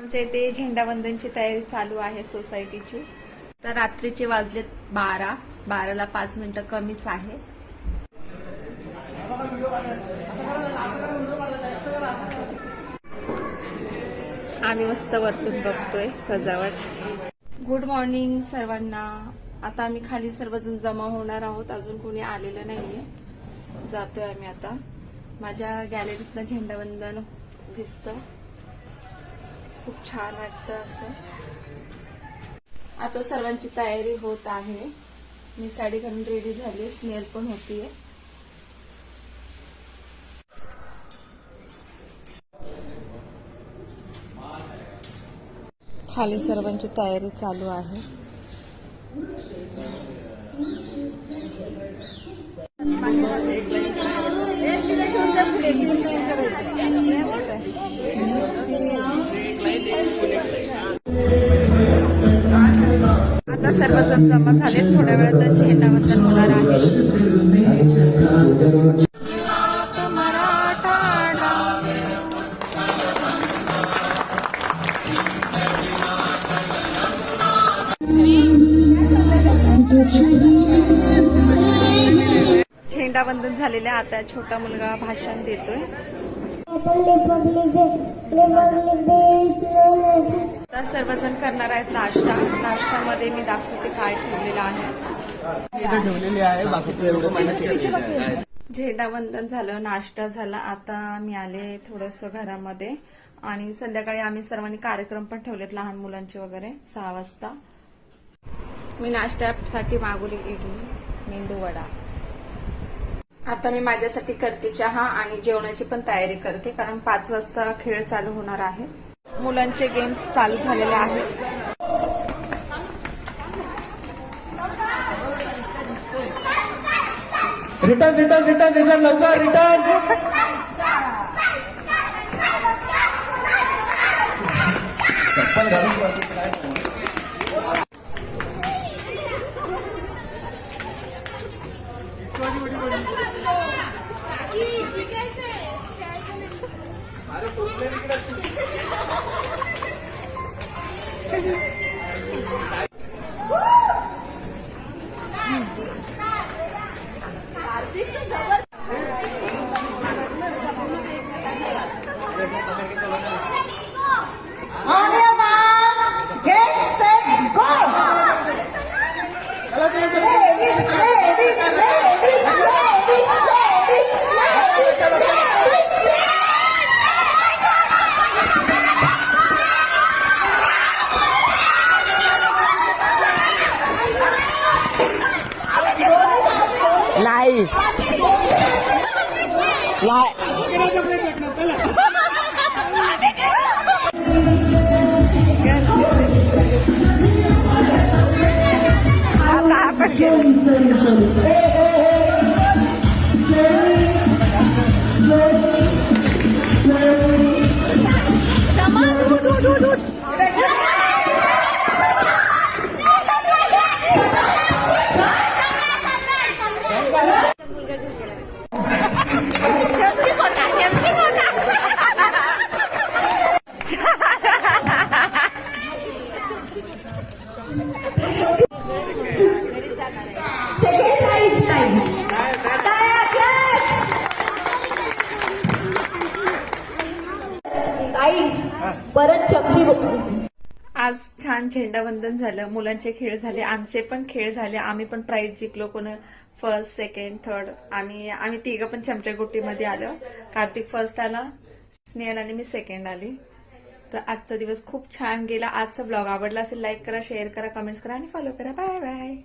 आमच्या इथे झेंडावंदनची तयारी चालू आहे सोसायटीची. तर रात्रीचे वाजलेत 12ला 5 मिनिटं कमीच आहे. आम्ही मस्त वरतून बघतोय सजावट. गुड मॉर्निंग सर्वांना. आता आम्ही खाली सर्वजण जमा होणार आहोत. अजून कोणी आलेलं नाहीये. जातोय आम्ही आता. माझ्या गॅलरीतनं झेंडावंदन दिसतं. खूप छान वाटतं असं. आता सर्वांची तयारी होत आहे. मी साडी घालून रेडी झाली. स्नेल पण होतीये. खाली सर्वांची तयारी चालू आहे. आता सर्वजण जमा झाले. थोड्या वेळात झेंडावंदन होणार आहे. झेंडावंदन झालेले. आता छोटा मुलगा भाषण देतोय. आता सर्वजण करणार आहेत नाश्ता. नाश्त्यामध्ये मी दाखवते काय ठेवलेलं आहे. झेंडावंदन झालं, नाश्ता झाला. आता मी आले थोडस घरामध्ये. आणि संध्याकाळी आम्ही सर्वांनी कार्यक्रम पण ठेवलेत लहान मुलांचे वगैरे 6 वाजता. मी नाश्त्यासाठी मागवली इडली, मेंदू वडा. आता मी माझ्यासाठी करते चहा आणि जेवणाची पण तयारी करते, कारण 5 वाजता खेळ चालू होणार आहे. मुलांचे गेम्स चालू झालेले आहेत. रिटर्न लवकर रिटर्न. नाही परत चमची. आज छान झेंडावंदन झालं. मुलांचे खेळ झाले, आमचे पण खेळ झाले. आम्ही पण प्राइज जिंकलो. कोण फर्स्ट, सेकंड, थर्ड. आम्ही तिघं पण चमच्या गोटीमध्ये आलो. कार्तिक फर्स्ट आला, स्नेहल आणि मी सेकंड आली. तर आजचा दिवस खूप छान गेला. आजचा ब्लॉग आवडला असेल लाईक करा, शेअर करा, कमेंट्स करा आणि फॉलो करा. Bye bye.